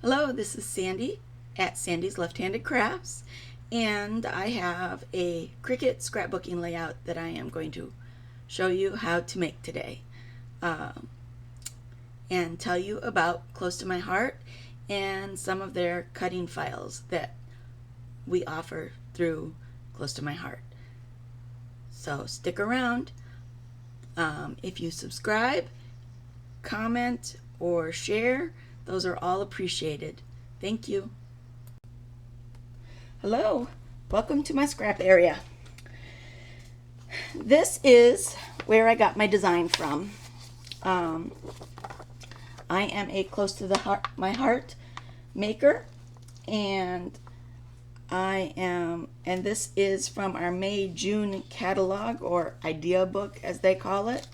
Hello, this is Sandy at Sandy's Left-Handed Crafts, and I have a Cricut scrapbooking layout that I am going to show you how to make today, and tell you about Close to My Heart and some of their cutting files that we offer through Close to My Heart. So stick around. If you subscribe, comment, or share, those are all appreciated. Thank you. Hello, welcome to my scrap area. This is where I got my design from. I am a Close to my heart maker, and this is from our May-June catalog, or idea book as they call it.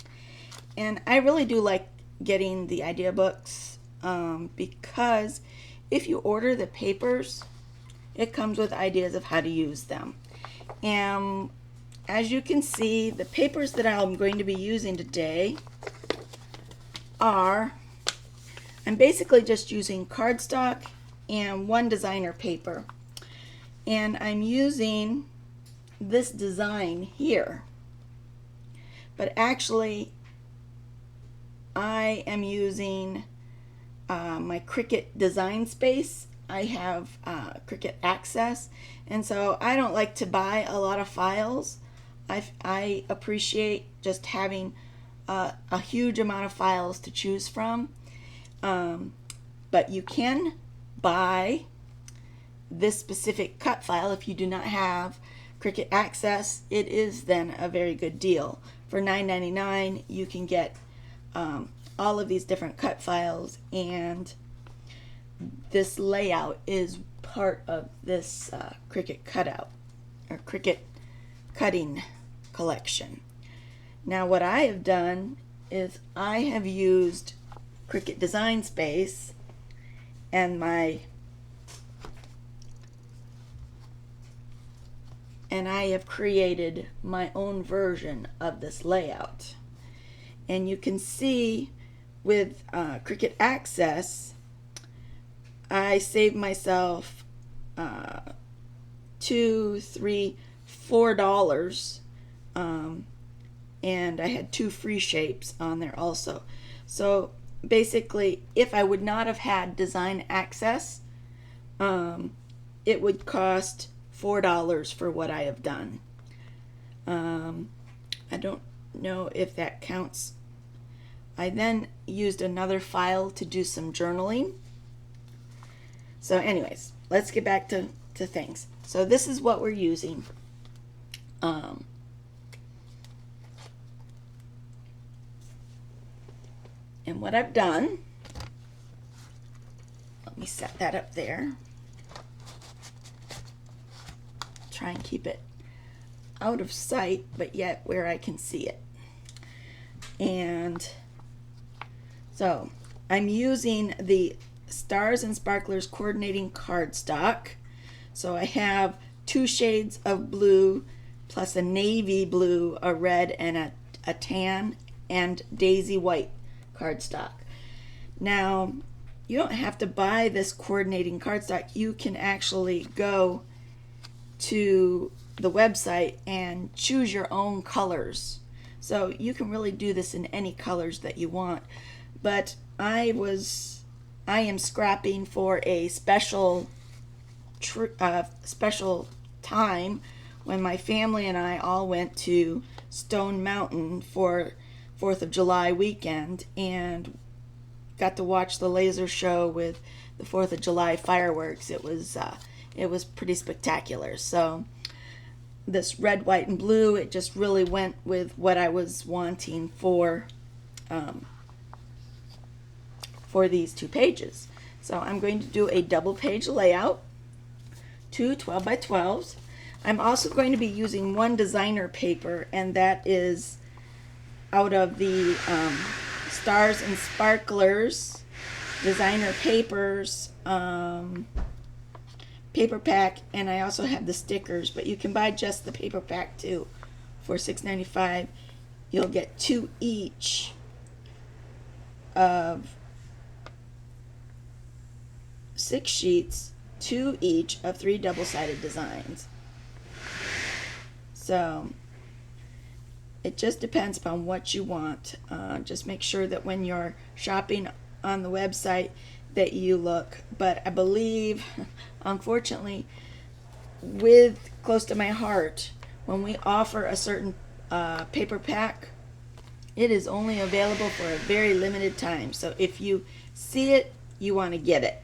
And I really do like getting the idea books because if you order the papers, it comes with ideas of how to use them. And as you can see, the papers that I'm going to be using today I'm basically just using cardstock and one designer paper. And I'm using this design here. But actually, I am using my Cricut design space. I have Cricut Access, and so I don't like to buy a lot of files. I appreciate just having a huge amount of files to choose from. But you can buy this specific cut file if you do not have Cricut Access. It is then a very good deal. For $9.99 you can get all of these different cut files, and this layout is part of this Cricut cutout or Cricut cutting collection. Now what I have done is I have used Cricut Design Space and I have created my own version of this layout. And you can see with Cricut Access, I saved myself $2, $3, $4, and I had 2 free shapes on there also. So basically, if I would not have had Design Access, it would cost $4 for what I have done. I don't know if that counts. I then used another file to do some journaling. So anyways, let's get back to things. So this is what we're using. And what I've done, let me set that up there. Try and keep it out of sight, but yet where I can see it. And so I'm using the Stars and Sparklers coordinating cardstock. So I have 2 shades of blue plus a navy blue, a red, and a tan, and daisy white cardstock. Now, you don't have to buy this coordinating cardstock. You can actually go to the website and choose your own colors. So you can really do this in any colors that you want. But I am scrapping for a special time when my family and I all went to Stone Mountain for 4th of July weekend and got to watch the laser show with the 4th of July fireworks. It was pretty spectacular. So this red, white, and blue, it just really went with what I was wanting for these 2 pages. So I'm going to do a double page layout, 2 12 by 12s. I'm also going to be using one designer paper, and that is out of the Stars and Sparklers designer papers paper pack, and I also have the stickers, but you can buy just the paper pack too for $6.95. You'll get 2 each of 6 sheets, 2 each of 3 double-sided designs. So it just depends upon what you want. Just make sure that when you're shopping on the website that you look. But I believe, unfortunately, with Close to My Heart, when we offer a certain paper pack, it is only available for a very limited time. So if you see it, you want to get it.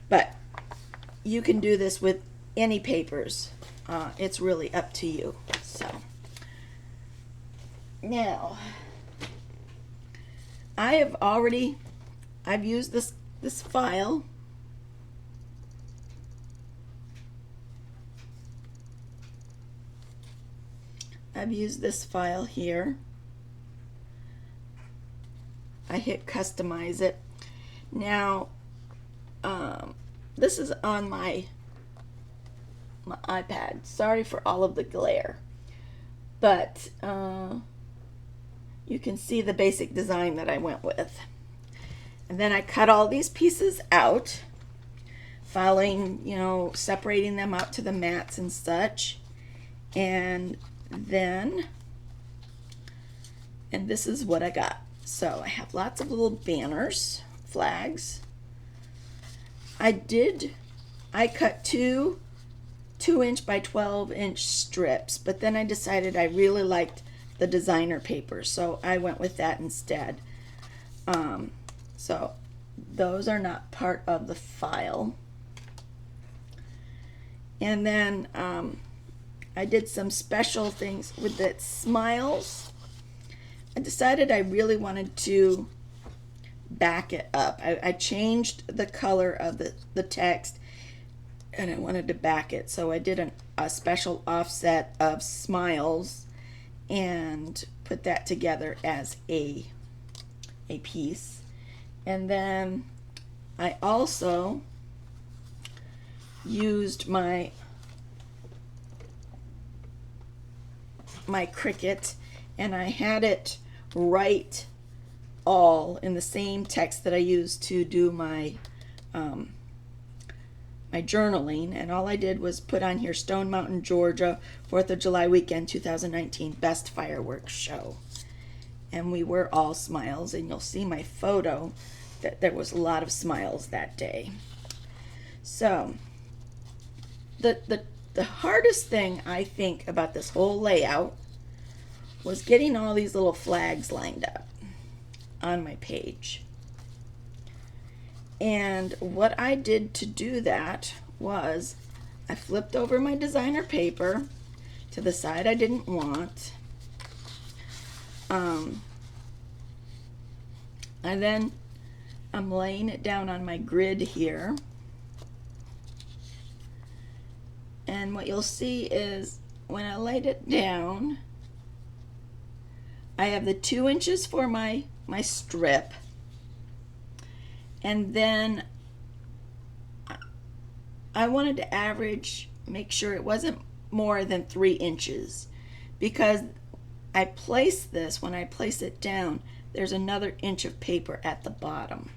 But you can do this with any papers. It's really up to you. So now I've used this file. I've used this file here. I hit customize it. Now, this is on my iPad. Sorry for all of the glare, but you can see the basic design that I went with. And then I cut all these pieces out, following, separating them out to the mats and such. And this is what I got. So I have lots of little banners, flags. I cut two 2-inch by 12-inch strips, but then I decided I really liked the designer paper, so I went with that instead. So those are not part of the file. And then I did some special things with the smiles. I decided I really wanted to back it up. I changed the color of the text, and I wanted to back it. So I did a special offset of smiles and put that together as a piece. And then I also used my Cricut, and I had it write all in the same text that I used to do my my journaling. And all I did was put on here Stone Mountain, Georgia, 4th of July weekend 2019 best fireworks show. And we were all smiles, and you'll see my photo that there was a lot of smiles that day. So the hardest thing I think about this whole layout was getting all these little flags lined up on my page. And what I did to do that was I flipped over my designer paper to the side I didn't want. And then I'm laying it down on my grid here. And what you'll see is when I laid it down, I have the 2 inches for my strip. And then I wanted to average, make sure it wasn't more than 3 inches, because I placed this, when I place it down, there's another inch of paper at the bottom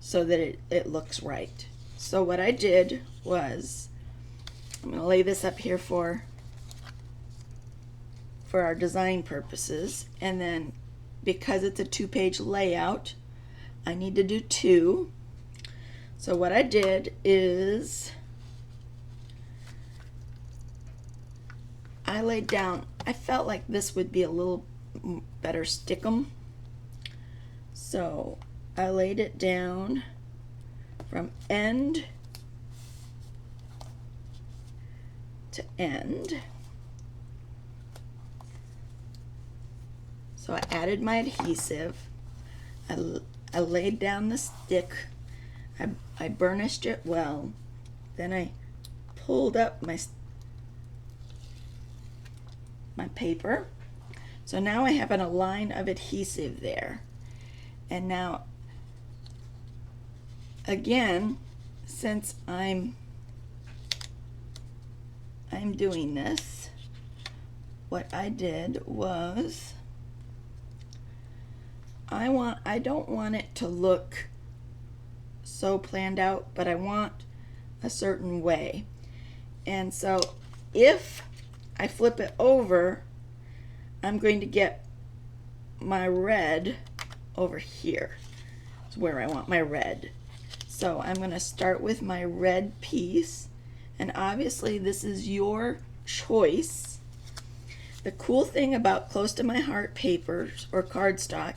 so that it looks right. So what I did was, I'm going to lay this up here for our design purposes, and then because it's a 2-page layout, I need to do 2. So what I did is I laid down, I felt like this would be a little better stickum. So I laid it down from end to end. So I added my adhesive. I laid down the stick. I burnished it well. Then I pulled up my paper. So now I have a line of adhesive there. And now, again, since I'm doing this, what I did was I don't want it to look so planned out, but I want a certain way. And so if I flip it over, I'm going to get my red over here. It's where I want my red. So I'm going to start with my red piece, and obviously this is your choice. The cool thing about close to my heart papers or cardstock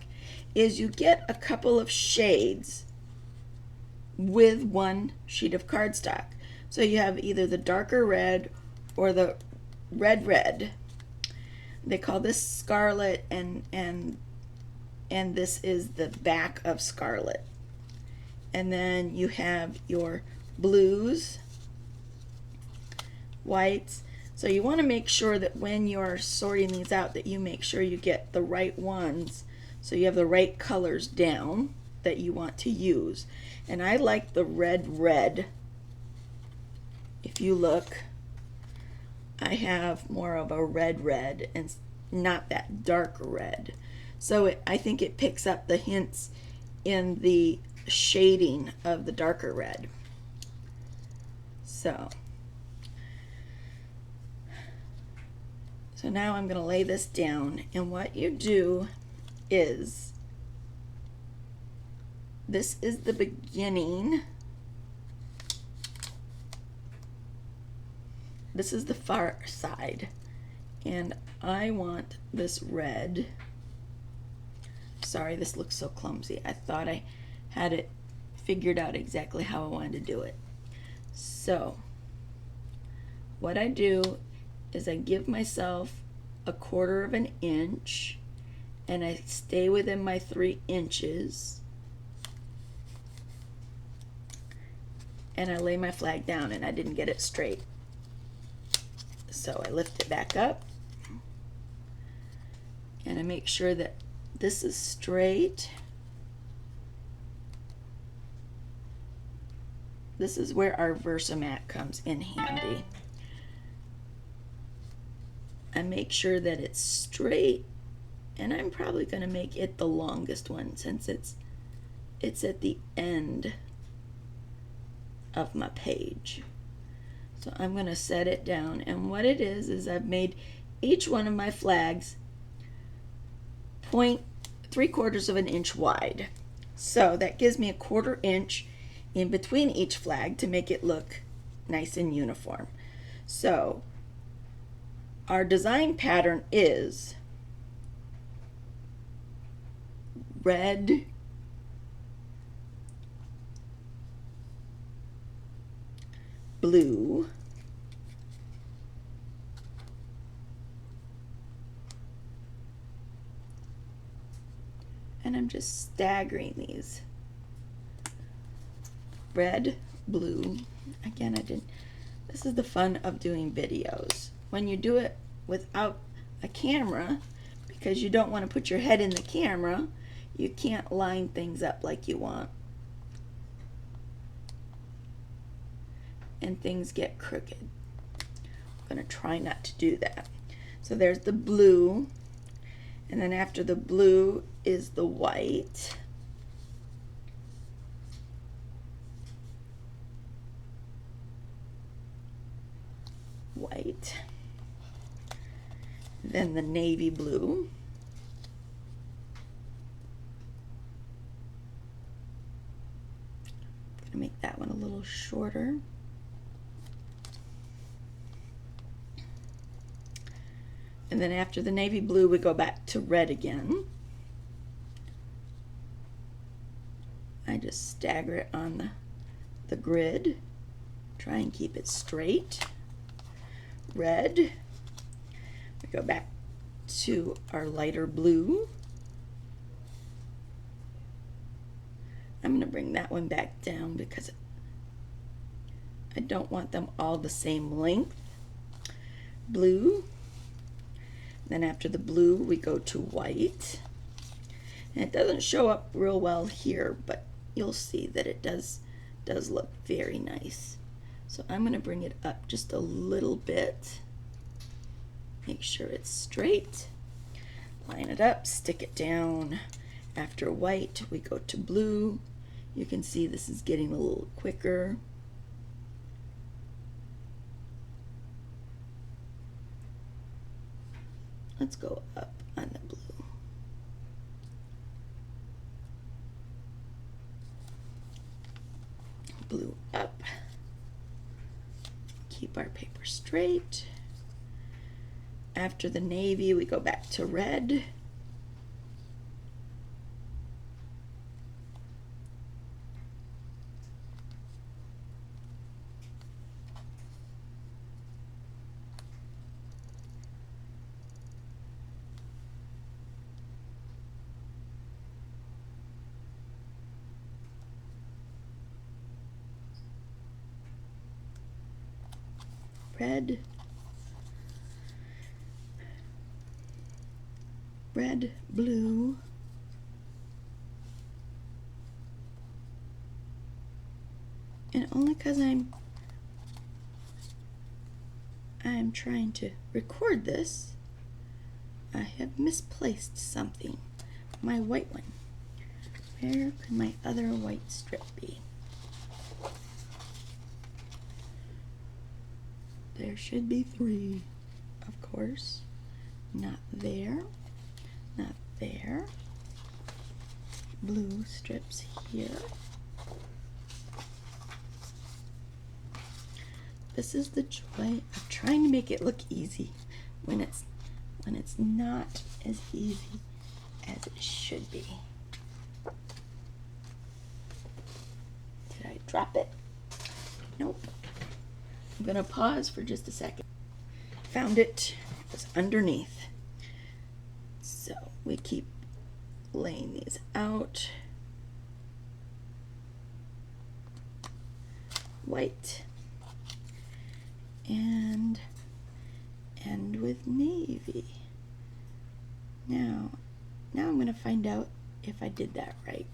is you get a couple of shades with one sheet of cardstock. So you have either the darker red or the red. They call this scarlet, and this is the back of scarlet. And then you have your blues, whites. So you want to make sure that when you're sorting these out that you make sure you get the right ones, so you have the right colors down that you want to use. And I like the red. If you look, I have more of a red and not that dark red. So I think it picks up the hints in the shading of the darker red. So now I'm going to lay this down, and what you do is, this is the beginning. This is the far side, and I want this red. Sorry, this looks so clumsy. I thought I had it figured out exactly how I wanted to do it. So what I do is I give myself 1/4 of an inch, and I stay within my 3 inches, and I lay my flag down, and I didn't get it straight. So I lift it back up, and I make sure that this is straight. This is where our Versamat comes in handy. I make sure that it's straight, and I'm probably going to make it the longest one since it's at the end of my page. So I'm going to set it down, and what it is I've made each one of my flags 3/4 of an inch wide. So that gives me 1/4 inch in between each flag to make it look nice and uniform. So our design pattern is red, blue, and I'm just staggering these. Red, blue. Again, this is the fun of doing videos. When you do it without a camera, because you don't want to put your head in the camera, you can't line things up like you want. And things get crooked. I'm going to try not to do that. So there's the blue, and then after the blue is the white. White. Then the navy blue. I'm going to make that one a little shorter. And then after the navy blue, we go back to red again. I just stagger it on the grid. Try and keep it straight. Red. We go back to our lighter blue. I'm going to bring that one back down because I don't want them all the same length. Blue. Then after the blue, we go to white. And it doesn't show up real well here, but you'll see that it does look very nice. So I'm going to bring it up just a little bit. Make sure it's straight. Line it up, stick it down. After white, we go to blue. You can see this is getting a little quicker. Let's go up on the blue. Blue up. Keep our paper straight. After the navy, we go back to red. Red, red, blue, and only because I'm trying to record this, I have misplaced something. My white one. Where could my other white strip be? There should be 3, of course. Not there, not there. Blue strips here. This is the joy of trying to make it look easy when it's not as easy as it should be. Did I drop it? Nope. I'm gonna pause for just a second. Found it. It was underneath. So we keep laying these out. White. And end with navy. Now I'm gonna find out if I did that right.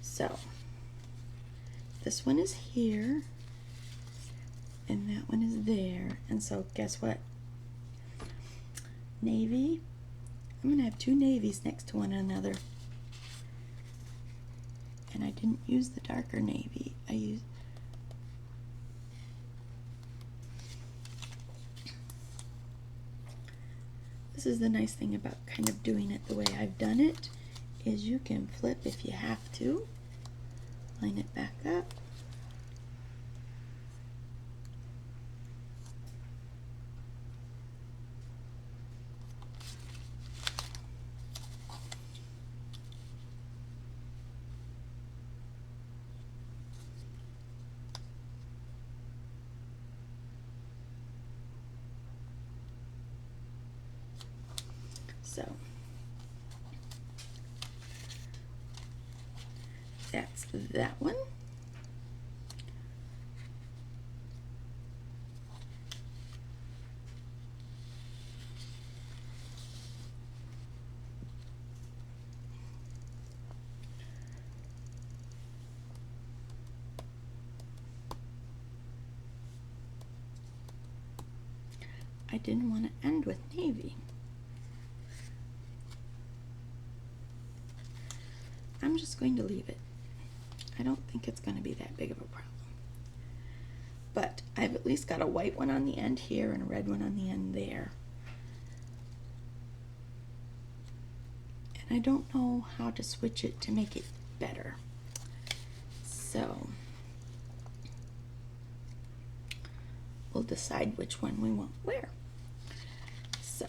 So this one is here. And that one is there. And so guess what? Navy. I'm going to have 2 navies next to one another. And I didn't use the darker navy. I used... This is the nice thing about kind of doing it the way I've done it, is you can flip if you have to. Line it back up. So that's that one. I didn't want to end with navy. I'm just going to leave it. I don't think it's going to be that big of a problem. But I've at least got a white one on the end here and a red one on the end there. And I don't know how to switch it to make it better. So we'll decide which one we want where. So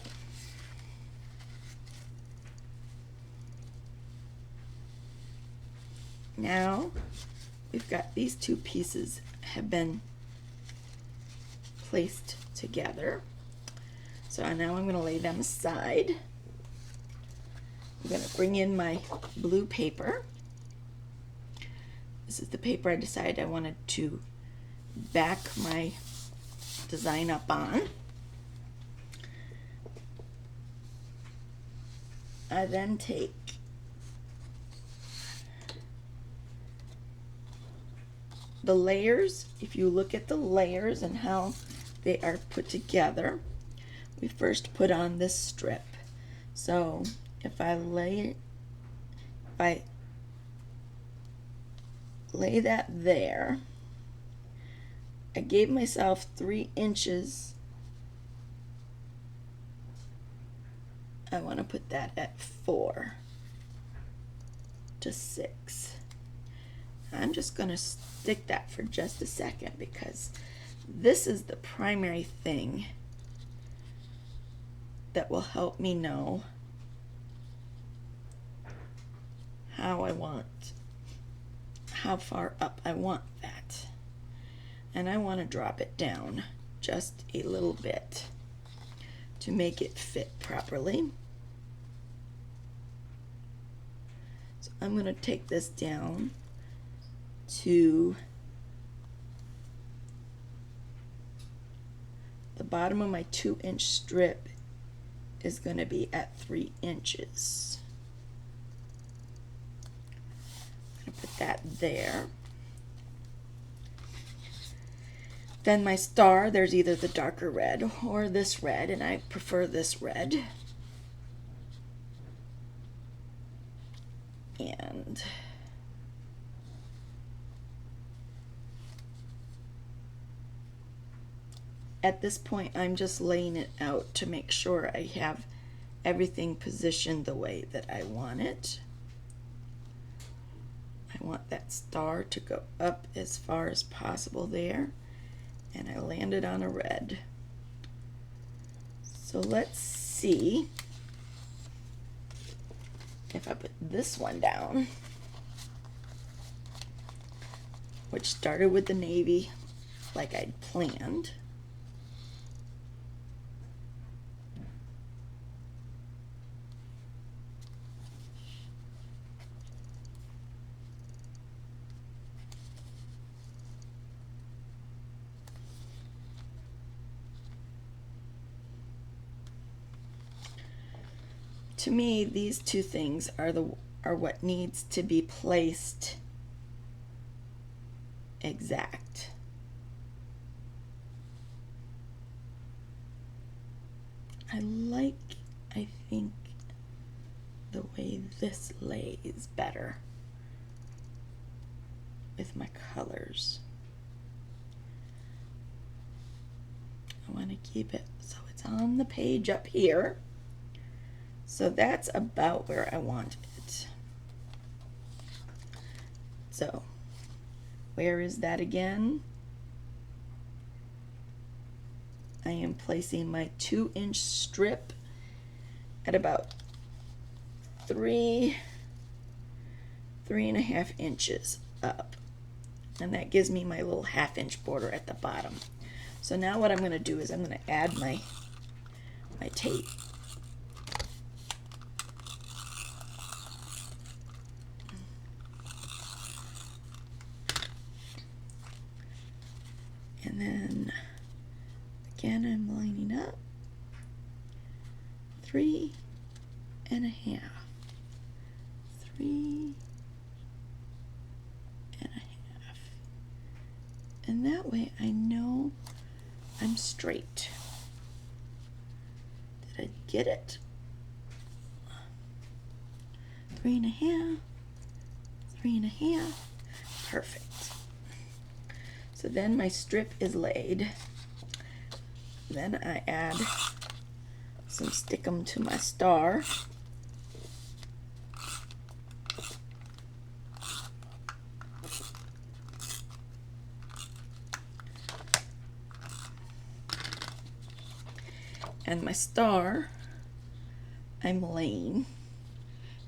now we've got these 2 pieces have been placed together. So now I'm going to lay them aside. I'm going to bring in my blue paper. This is the paper I decided I wanted to back my design up on. I then take the layers. If you look at the layers and how they are put together, we first put on this strip. So if I lay that there. I gave myself 3 inches. I want to put that at 4 to 6. I'm just going to stick that for just a second because this is the primary thing that will help me know how far up I want that. And I want to drop it down just a little bit to make it fit properly. So I'm going to take this down to the bottom of my 2-inch strip is going to be at 3 inches. I'm going to put that there. Then my star, there's either the darker red or this red, and I prefer this red. And at this point, I'm just laying it out to make sure I have everything positioned the way that I want it. I want that star to go up as far as possible there. And I landed on a red. So let's see if I put this one down, which started with the navy like I'd planned. To me, these two things are what needs to be placed exact. I think the way this lays better with my colors. I want to keep it so it's on the page up here. So that's about where I want it. So, where is that again? I am placing my 2-inch strip at about 3.5 inches up. And that gives me my little 1/2-inch border at the bottom. So now what I'm going to do is I'm going to add my tape. And then again, I'm lining up 3.5, 3.5, and that way I know I'm straight. Did I get it? 3.5, 3.5, perfect. So then my strip is laid. Then I add some stickum to my star. And my star, I'm laying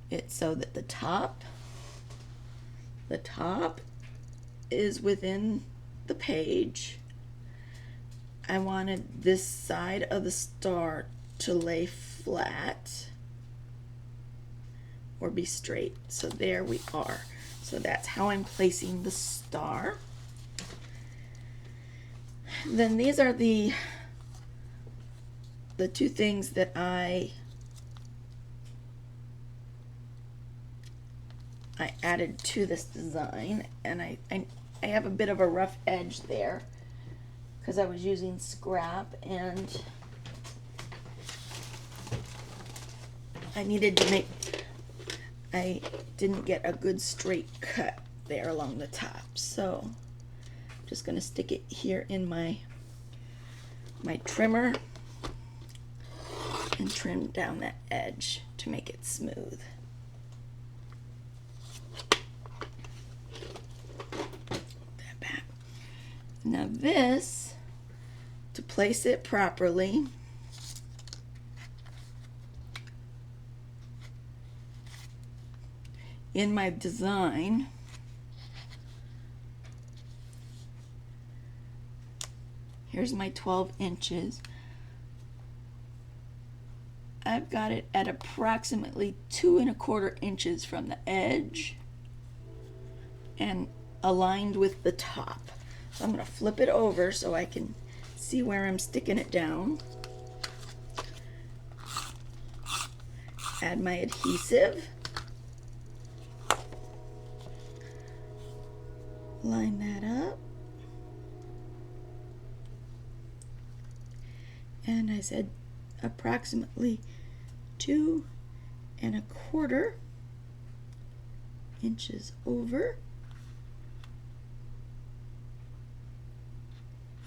it so that the top is within the page. I wanted this side of the star to lay flat or be straight. So there we are. So that's how I'm placing the star. Then these are the two things that I added to this design, and I have a bit of a rough edge there because I was using scrap and I didn't get a good straight cut there along the top. So I'm just going to stick it here in my trimmer and trim down that edge to make it smooth. That back. Now this, to place it properly, in my design, here's my 12 inches. I've got it at approximately 2¼ inches from the edge and aligned with the top. So I'm going to flip it over so I can see where I'm sticking it down. Add my adhesive. Line that up. And I said approximately 2¼ inches over.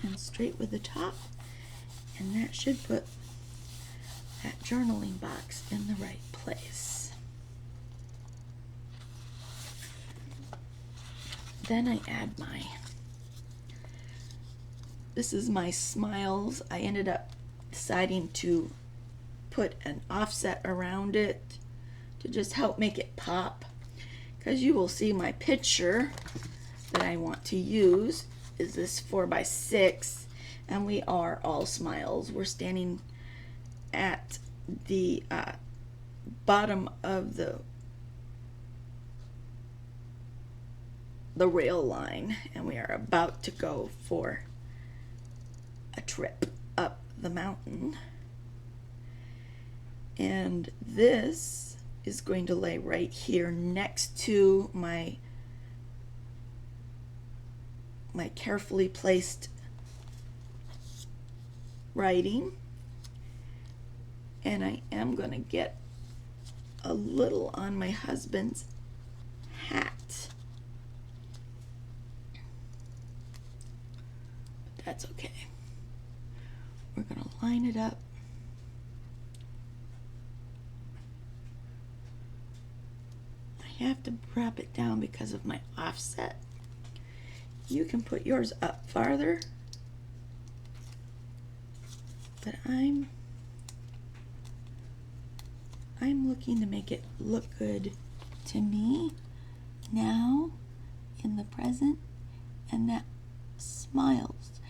And straight with the top. And that should put that journaling box in the right place. Then I add this is my smiles. I ended up deciding to put an offset around it to just help make it pop, because you will see my picture that I want to use is this 4x6, and we are all smiles. We're standing at the bottom of the rail line, and we are about to go for a trip up the mountain. And this is going to lay right here next to my carefully placed writing. And I am going to get a little on my husband's hat. But that's okay. We're going to line it up. I have to wrap it down because of my offset. You can put yours up farther, but I'm looking to make it look good to me now in the present, and that smiles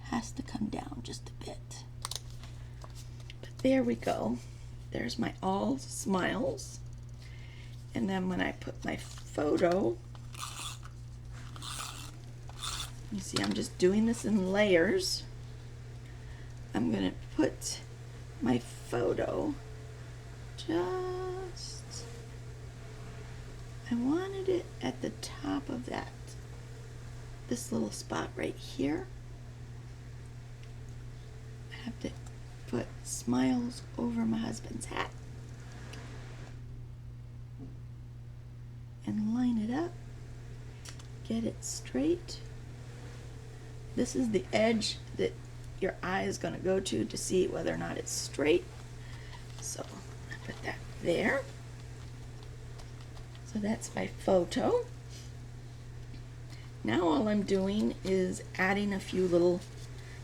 has to come down just a bit. But there we go. There's my all smiles. And then when I put my photo, you see I'm just doing this in layers. I'm going to put my photo I wanted it at the top of this little spot right here. I have to put smiles over my husband's hat and line it up, get it straight. This is the edge that your eye is going to go to see whether or not it's straight. So I put that there. So that's my photo. Now all I'm doing is adding a few little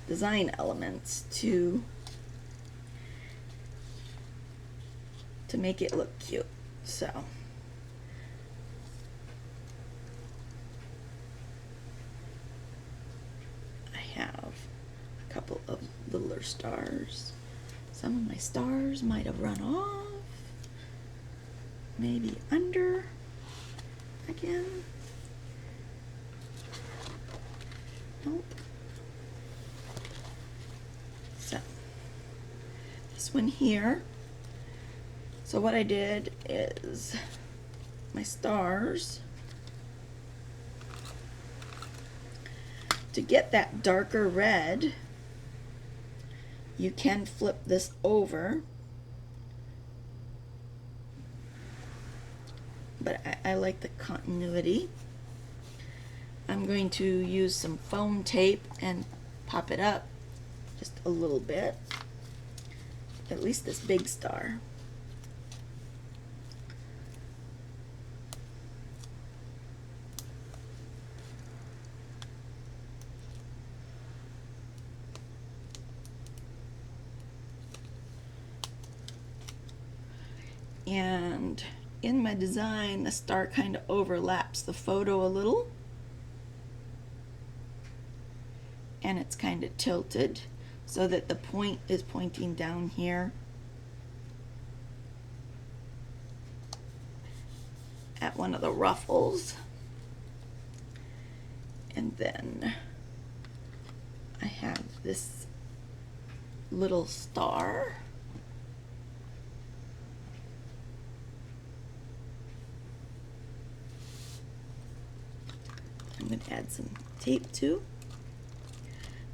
design elements to make it look cute. So I have a couple of littler stars. Some of my stars might have run off, maybe under again. Nope. So this one here. So what I did is my stars, to get that darker red, you can flip this over, but I like the continuity. I'm going to use some foam tape and pop it up just a little bit, at least this big star. And in my design, the star kind of overlaps the photo a little, and it's kind of tilted so that the point is pointing down here at one of the ruffles. And then I have this little star. I'm going to add some tape too.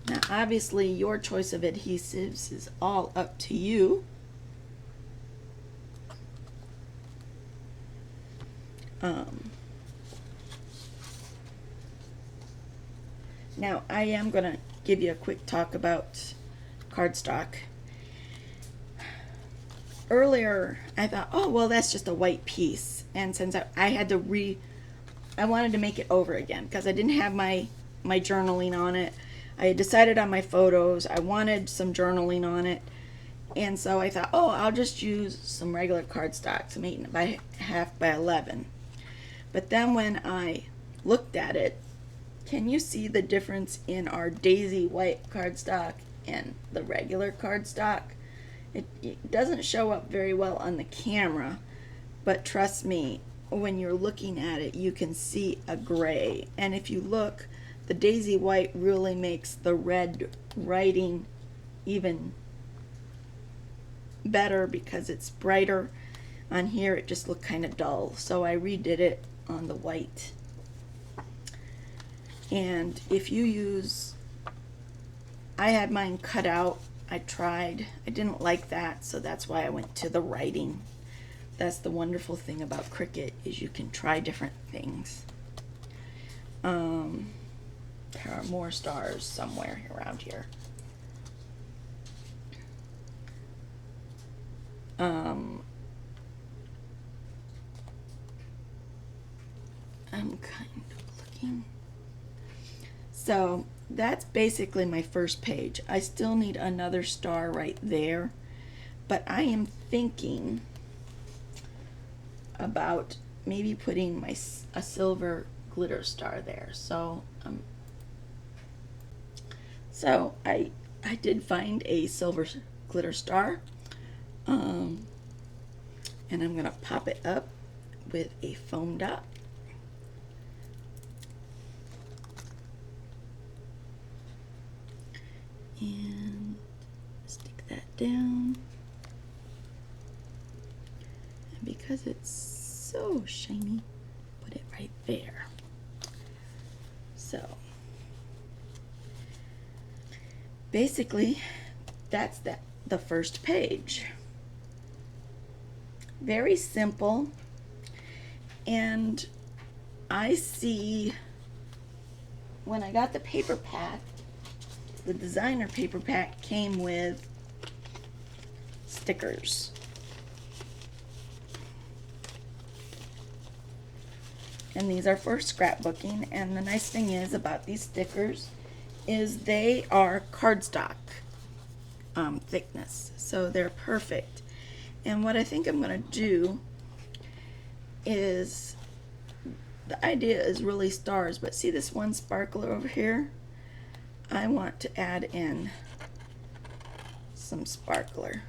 Now obviously your choice of adhesives is all up to you. Now I am going to give you a quick talk about cardstock. Earlier I thought, oh well, that's just a white piece, and since I had to I wanted to make it over again because I didn't have my journaling on it. I had decided on my photos. I wanted some journaling on it. And so I thought, oh, I'll just use some regular cardstock, some 8.5 by 11. But then when I looked at it, can you see the difference in our daisy white cardstock and the regular cardstock? It doesn't show up very well on the camera, but trust me, when you're looking at it, you can see a gray. And if you look, the daisy white really makes the red writing even better because it's brighter. On here it just looked kind of dull, so I redid it on the white. And if you use, I had mine cut out. I didn't like that, so that's why I went to the writing. That's the wonderful thing about Cricut, is you can try different things. There are more stars somewhere around here. I'm kind of looking. So that's basically my first page. I still need another star right there, but I am thinking about maybe putting a silver glitter star there. So I did find a silver glitter star, and I'm gonna pop it up with a foam dot. And stick that down. And because it's so shiny, put it right there. So basically that's the first page. Very simple. And I see, when I got the paper pack, the designer paper pack came with stickers. And these are for scrapbooking, and the nice thing is about these stickers is they are cardstock thickness, so they're perfect. And what I think I'm going to do is, the idea is really stars, but see this one sparkler over here? I want to add in some sparkler.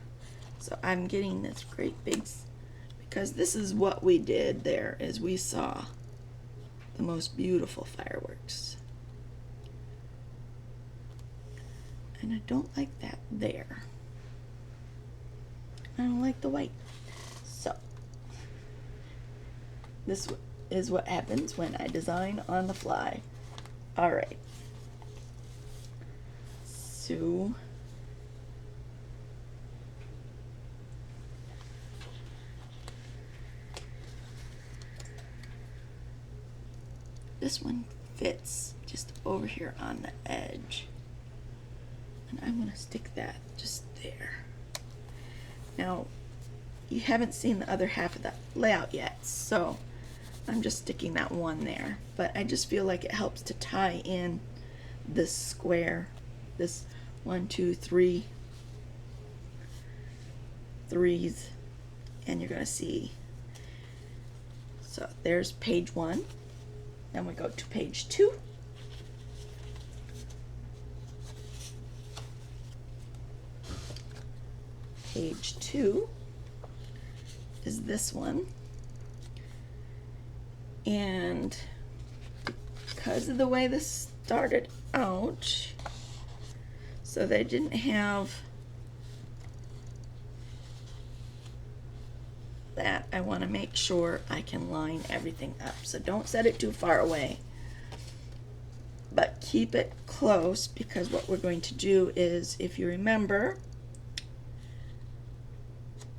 So I'm getting this great big, because this is what we did there, is we saw the most beautiful fireworks. And I don't like that there. I don't like the white. So this is what happens when I design on the fly. All right. So this one fits just over here on the edge. And I'm going to stick that just there. Now, you haven't seen the other half of the layout yet, so I'm just sticking that one there. But I just feel like it helps to tie in this square, this 1, 2, 3 threes, and you're going to see. So there's page 1. Then we go to page 2. Page 2 is this one, and because of the way this started out, so they didn't have that, I want to make sure I can line everything up. So don't set it too far away, but keep it close, because what we're going to do is, if you remember,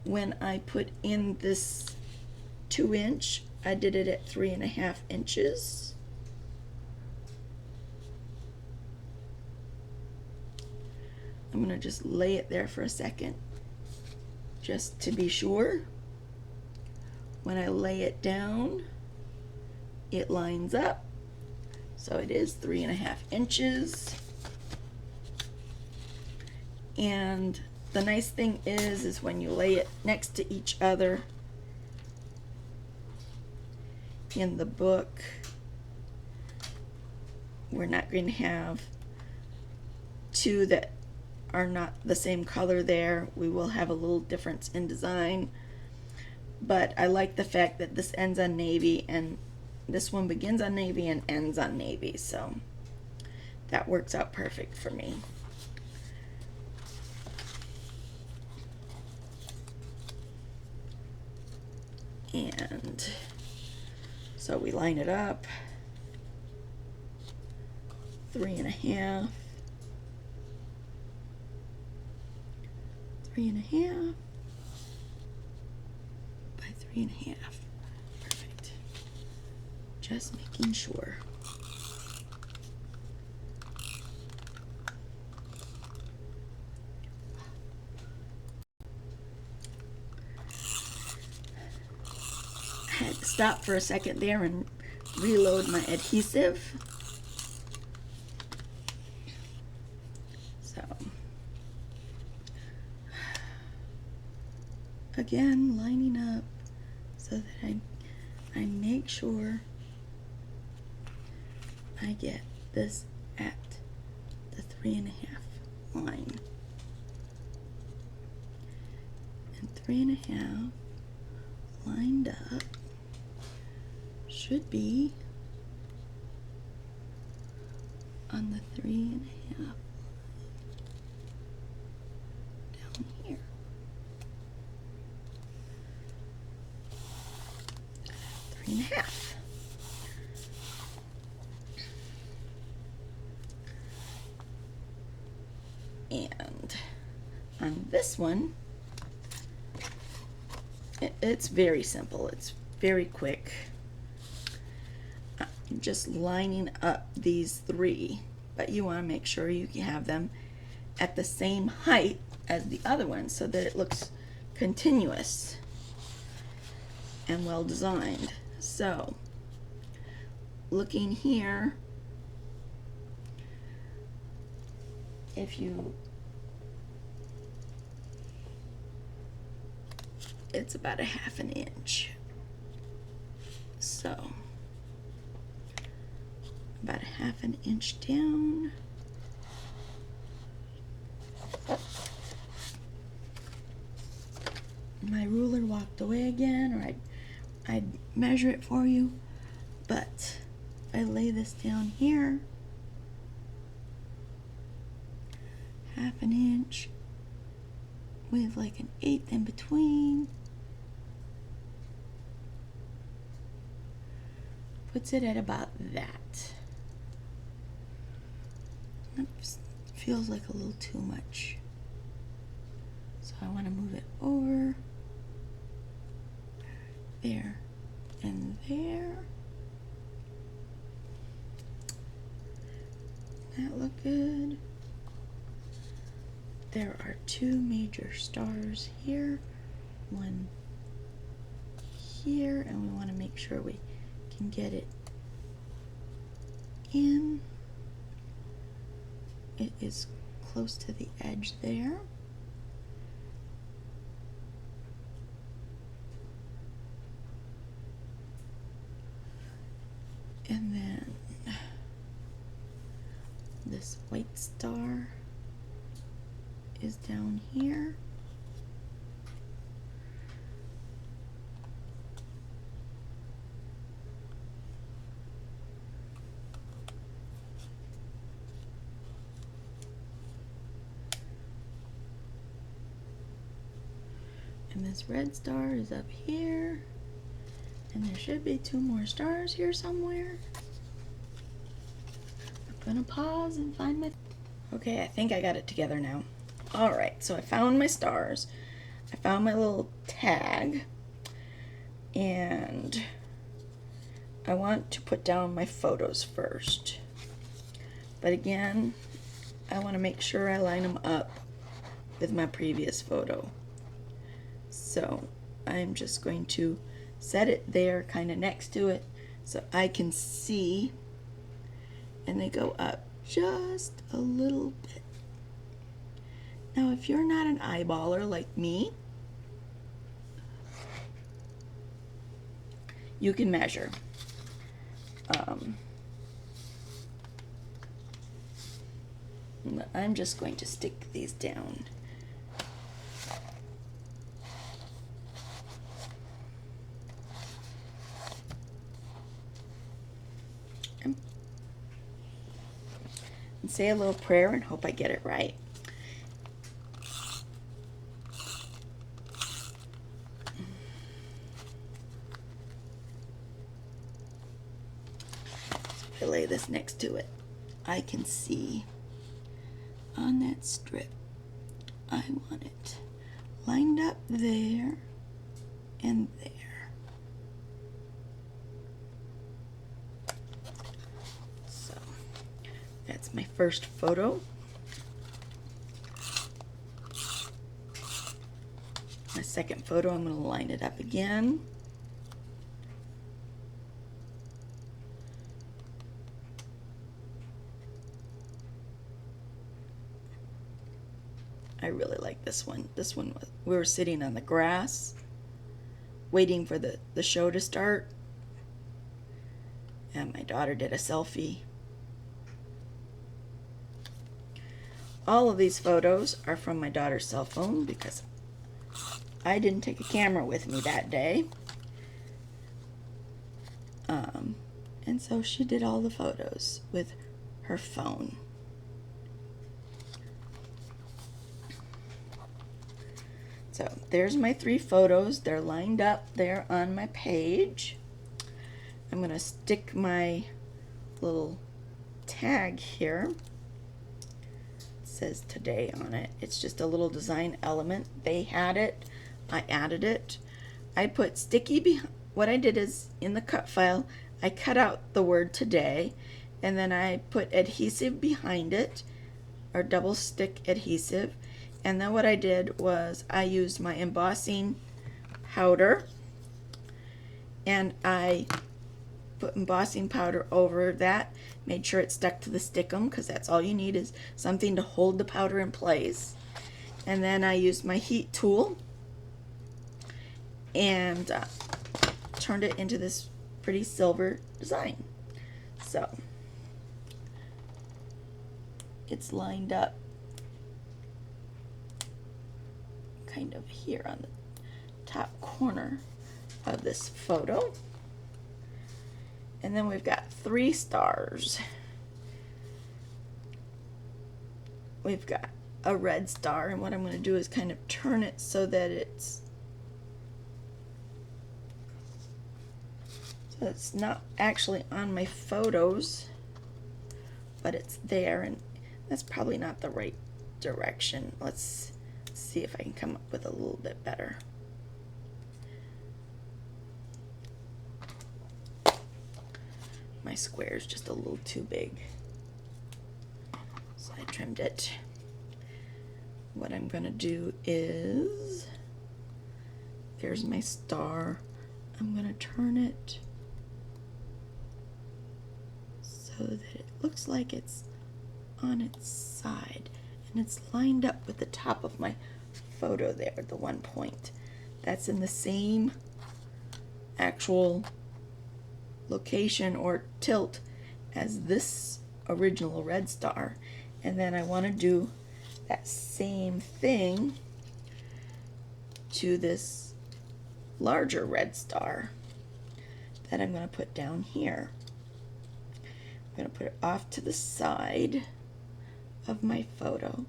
when I put in this 2-inch, I did it at 3.5 inches. I'm going to just lay it there for a second, just to be sure. When I lay it down, it lines up. So it is 3.5 inches. And the nice thing is when you lay it next to each other in the book, we're not going to have two that are not the same color there. We will have a little difference in design, but I like the fact that this ends on navy and this one begins on navy and ends on navy, so that works out perfect for me. And so we line it up, 3.5, 3.5 by 3.5. Perfect. Just making sure. I had to stop for a second there and reload my adhesive. So, again, lining up so that I make sure I get this at the 3.5 line. And 3.5 lined up should be on the 3.5 down here. 3.5. And on this one, it's very simple. It's very quick. I'm just lining up these 3, but you want to make sure you can have them at the same height as the other one so that it looks continuous and well designed. So, looking here, if you, it's about 1/2 inch. So, about 1/2 inch down. My ruler walked away again, or I'd measure it for you, but I lay this down here, 1/2 inch with like 1/8 in between, puts it at about that. Oops, feels like a little too much, so I want to move it over there and there. that look good? There are two major stars here, one here, and we want to make sure we can get it in. It is close to the edge there. And then this white star is down here. And this red star is up here. And there should be two more stars here somewhere. I'm gonna pause and find my... Okay, I think I got it together now. Alright, so I found my stars. I found my little tag. And I want to put down my photos first. But again, I want to make sure I line them up with my previous photo. So I'm just going to set it there kind of next to it so I can see, and they go up just a little bit. Now if you're not an eyeballer like me, you can measure. I'm just going to stick these down. And say a little prayer and hope I get it right. So if I lay this next to it, I can see on that strip, I want it lined up there and there. So that's my first photo. My second photo, I'm going to line it up again. I really like this one. This one, we were sitting on the grass waiting for the show to start, and my daughter did a selfie. All of these photos are from my daughter's cell phone because I didn't take a camera with me that day. And so she did all the photos with her phone. So there's my 3 photos. They're lined up there on my page. I'm going to stick my little tag here. It says today on it. It's just a little design element. They had it. I added it. I put sticky behind. What I did is in the cut file, I cut out the word today, and then I put adhesive behind it, or double stick adhesive. And then what I did was I used my embossing powder, and I put embossing powder over that, made sure it stuck to the stickum, because that's all you need is something to hold the powder in place. And then I used my heat tool and turned it into this pretty silver design. So it's lined up kind of here on the top corner of this photo. And then we've got 3 stars. We've got a red star, and what I'm going to do is kind of turn it so that it's not actually on my photos, but it's there, and that's probably not the right direction. Let's see if I can come up with a little bit better. My square is just a little too big. trimmed it. What I'm going to do is, there's my star. I'm going to turn it so that it looks like it's on its side and it's lined up with the top of my photo there, the one point. That's in the same actual location or tilt as this original red star. And then I want to do that same thing to this larger red star that I'm going to put down here. I'm going to put it off to the side of my photo,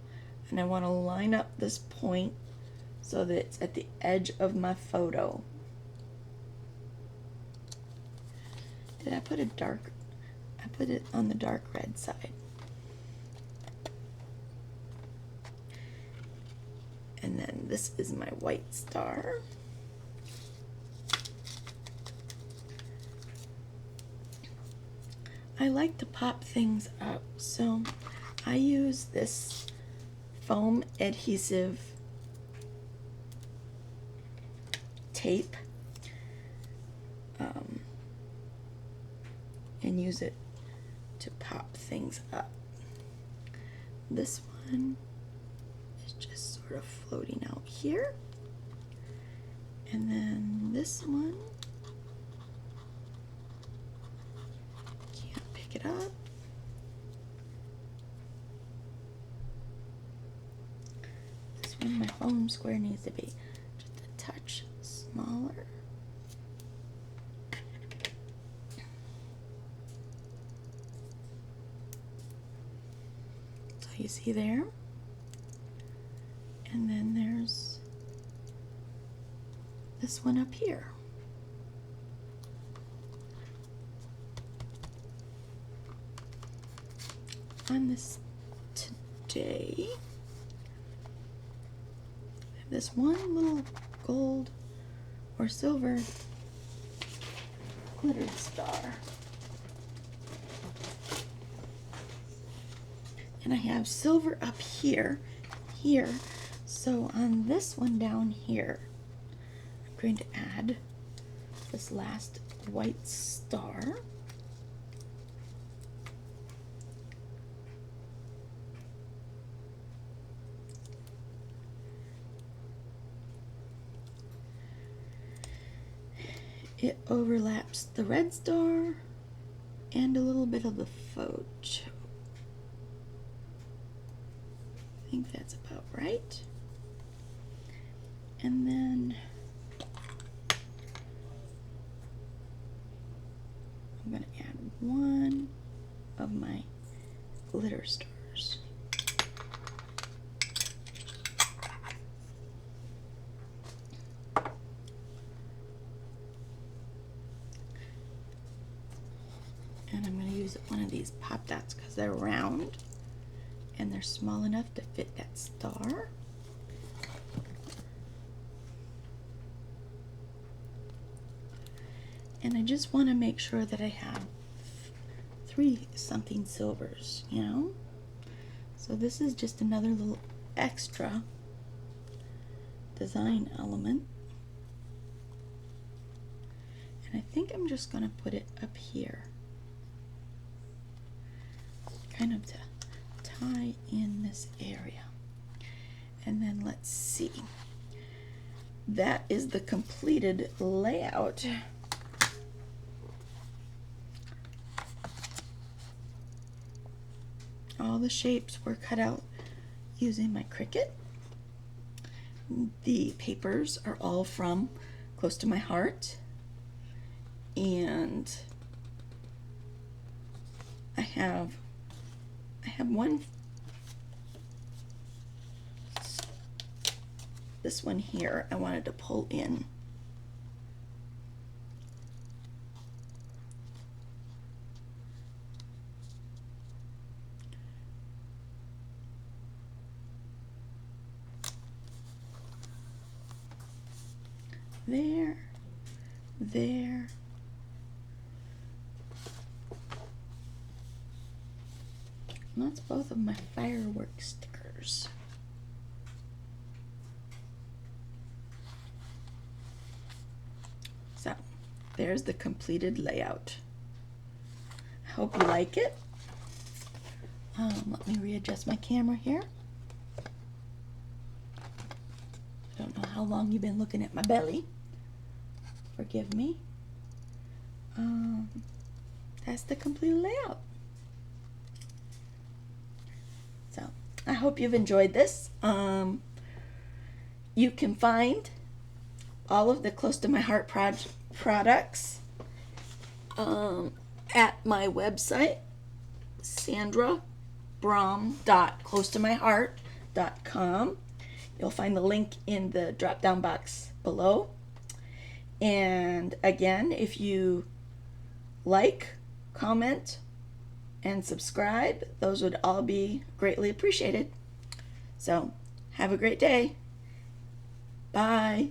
and I want to line up this point so that it's at the edge of my photo. Did I put a dark? I put it on the dark red side. And then this is my white star. I like to pop things up, so I use this foam adhesive tape and use it to pop things up. This one is just sort of floating out here, and then this one, can't pick it up. This one, my foam square needs to be just a touch smaller. So you see there? And then there's this one up here. On this today, I have this one little gold or silver glittered star. And I have silver up here. So on this one down here, I'm going to add this last white star. It overlaps the red star and a little bit of the photo. I think that's about right. And then I'm going to add one of my glitter stars. And I'm going to use one of these pop dots because they're round and they're small enough to fit that star. And I just want to make sure that I have 3 something silvers, you know? So this is just another little extra design element. And I think I'm just going to put it up here, kind of to tie in this area. And then let's see. That is the completed layout. All the shapes were cut out using my Cricut. The papers are all from Close to My Heart. And I have one, this one here I wanted to pull in. There. And that's both of my fireworks stickers. So there's the completed layout. I hope you like it. Let me readjust my camera here. I don't know how long you've been looking at my belly. Forgive me. That's the complete layout. So I hope you've enjoyed this. You can find all of the Close to My Heart products at my website, sandrabrom.closetomyheart.com. You'll find the link in the drop down box below. And again, if you like, comment, and subscribe, those would all be greatly appreciated. So have a great day. Bye.